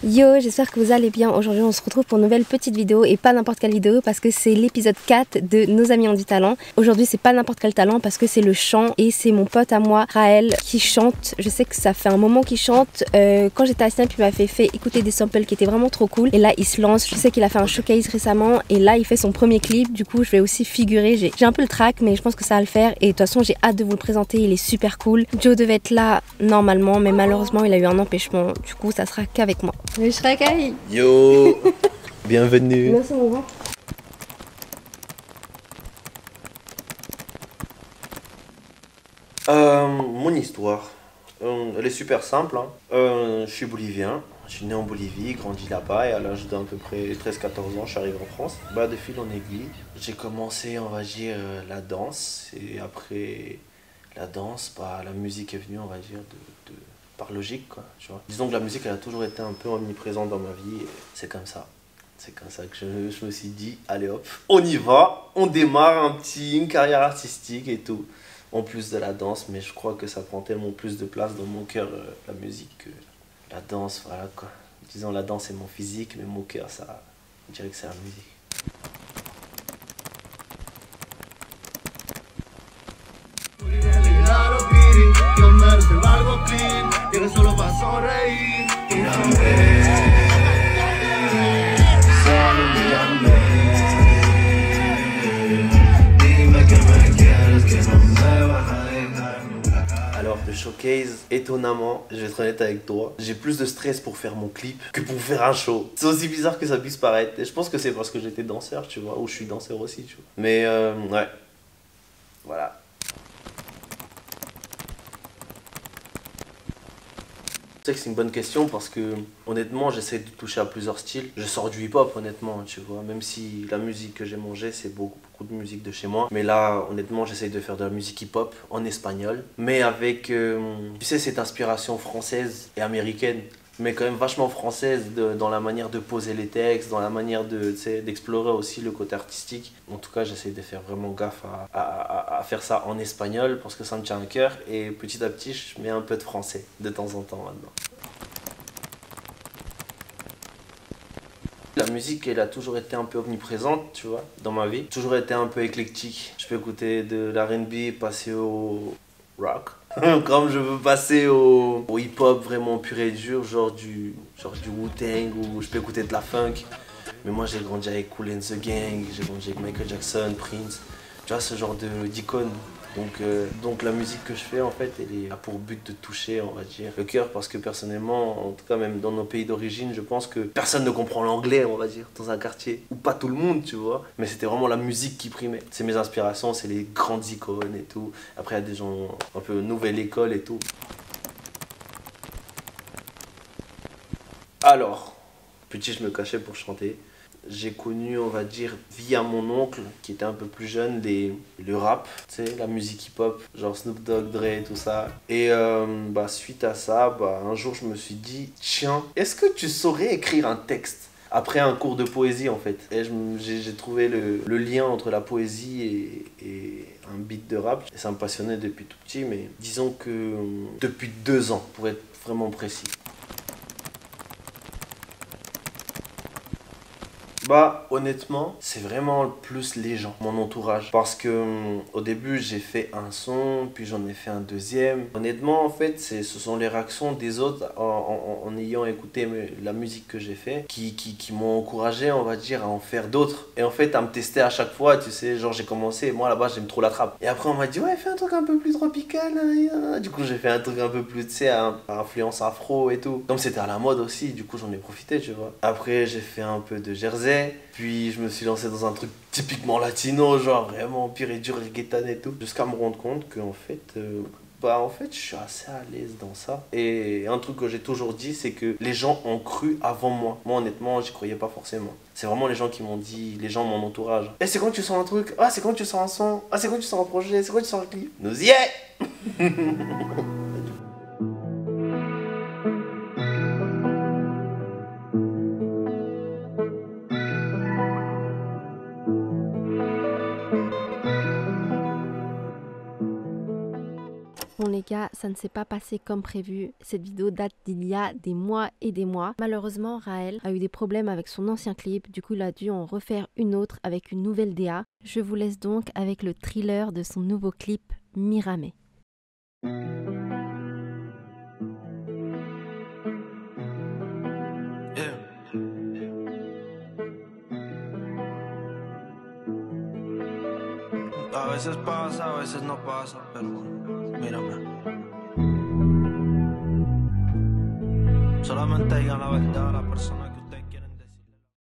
Yo, j'espère que vous allez bien. Aujourd'hui on se retrouve pour une nouvelle petite vidéo et pas n'importe quelle vidéo parce que c'est l'épisode 4 de Nos amis ont du talent. Aujourd'hui c'est pas n'importe quel talent parce que c'est le chant et c'est mon pote à moi, Raël, qui chante. Je sais que ça fait un moment qu'il chante. Quand j'étais à Snap il m'a fait écouter des samples qui étaient vraiment trop cool et là il se lance. Je sais qu'il a fait un showcase récemment et là il fait son premier clip. Du coup je vais aussi figurer. J'ai un peu le track mais je pense que ça va le faire et de toute façon j'ai hâte de vous le présenter. Il est super cool. Joe devait être là normalement mais malheureusement il a eu un empêchement. Du coup ça sera qu'avec moi. Mais je serai Kai. Yo, bienvenue. Merci mon gars. Mon histoire, elle est super simple. Hein. Je suis bolivien, je suis né en Bolivie, grandi là-bas et à l'âge d'à peu près 13-14 ans, je suis arrivé en France. De fil en aiguille, j'ai commencé, on va dire, la danse et après la danse, la musique est venue, on va dire, par logique, quoi, tu vois. Disons que la musique, elle a toujours été un peu omniprésente dans ma vie et c'est comme ça. C'est comme ça que je me suis dit, allez hop, on y va, on démarre une carrière artistique et tout. En plus de la danse, mais je crois que ça prend tellement plus de place dans mon cœur, la musique, que la danse, voilà quoi. Disons, la danse c'est mon physique, mais mon cœur, ça, je dirais que c'est la musique. Alors, le showcase, étonnamment, je vais être honnête avec toi, j'ai plus de stress pour faire mon clip que pour faire un show. C'est aussi bizarre que ça puisse paraître. Et je pense que c'est parce que j'étais danseur, tu vois, ou je suis danseur aussi, tu vois. Mais ouais, voilà. Je sais que c'est une bonne question parce que honnêtement j'essaie de toucher à plusieurs styles. Je sors du hip-hop honnêtement, tu vois, même si la musique que j'ai mangée c'est beaucoup de musique de chez moi. Mais là honnêtement j'essaie de faire de la musique hip-hop en espagnol. Mais avec, tu sais, cette inspiration française et américaine. Mais quand même vachement française dans la manière de poser les textes, dans la manière d'explorer aussi le côté artistique. En tout cas, j'essaie de faire vraiment gaffe à faire ça en espagnol parce que ça me tient à cœur. Et petit à petit, je mets un peu de français de temps en temps maintenant. La musique, elle a toujours été un peu omniprésente, tu vois, dans ma vie. Toujours été un peu éclectique. Je peux écouter de l'R&B, passer au rock. Comme je veux passer au hip-hop vraiment pur et dur, genre du Wu-Tang, ou je peux écouter de la funk. Mais moi j'ai grandi avec Kool and the Gang, j'ai grandi avec Michael Jackson, Prince, tu vois, ce genre d'icône. Donc la musique que je fais en fait elle a pour but de toucher, on va dire, le cœur, parce que personnellement, en tout cas même dans nos pays d'origine, je pense que personne ne comprend l'anglais, on va dire, dans un quartier, ou pas tout le monde, tu vois, mais c'était vraiment la musique qui primait. C'est mes inspirations, c'est les grandes icônes et tout. Après il y a des gens un peu nouvelle école et tout. Alors, petit, je me cachais pour chanter. J'ai connu, on va dire, via mon oncle, qui était un peu plus jeune, le rap, tu sais, la musique hip-hop, genre Snoop Dogg, Dre, tout ça. Et suite à ça, un jour, je me suis dit, tiens, est-ce que tu saurais écrire un texte? Après un cours de poésie, en fait. Et j'ai trouvé le lien entre la poésie et un beat de rap. Et ça me passionnait depuis tout petit, mais disons que depuis 2 ans, pour être vraiment précis. Honnêtement, c'est vraiment plus les gens, mon entourage. Parce que au début, j'ai fait un son, puis j'en ai fait un deuxième. Honnêtement, en fait, ce sont les réactions des autres en ayant écouté la musique que j'ai fait qui m'ont encouragé, on va dire, à en faire d'autres. Et en fait, à me tester à chaque fois, tu sais, genre j'ai commencé, moi là-bas, j'aime trop la trappe. Et après, on m'a dit, ouais, fais un truc un peu plus tropical. Du coup, j'ai fait un truc un peu plus, tu sais, à influence afro et tout. Comme c'était à la mode aussi, du coup, j'en ai profité, tu vois. Après, j'ai fait un peu de Jersey. Puis je me suis lancé dans un truc typiquement latino, genre vraiment pire et dur, reggaeton et tout. Jusqu'à me rendre compte qu'en fait, je suis assez à l'aise dans ça. Et un truc que j'ai toujours dit, c'est que les gens ont cru avant moi. Moi, honnêtement, j'y croyais pas forcément. C'est vraiment les gens qui m'ont dit, les gens de mon entourage. Eh, c'est quand tu sors un truc? Ah, c'est quand tu sors un son? Ah, c'est quand tu sors un projet? C'est quand tu sors un clip? Nous y est! les gars, ça ne s'est pas passé comme prévu. Cette vidéo date d'il y a des mois et des mois. Malheureusement, Raël a eu des problèmes avec son ancien clip. Du coup, il a dû en refaire une autre avec une nouvelle DA. Je vous laisse donc avec le thriller de son nouveau clip, Mirame. A veces pasa, a veces no pasa, pero mírame. Solamente digan la verdad a la persona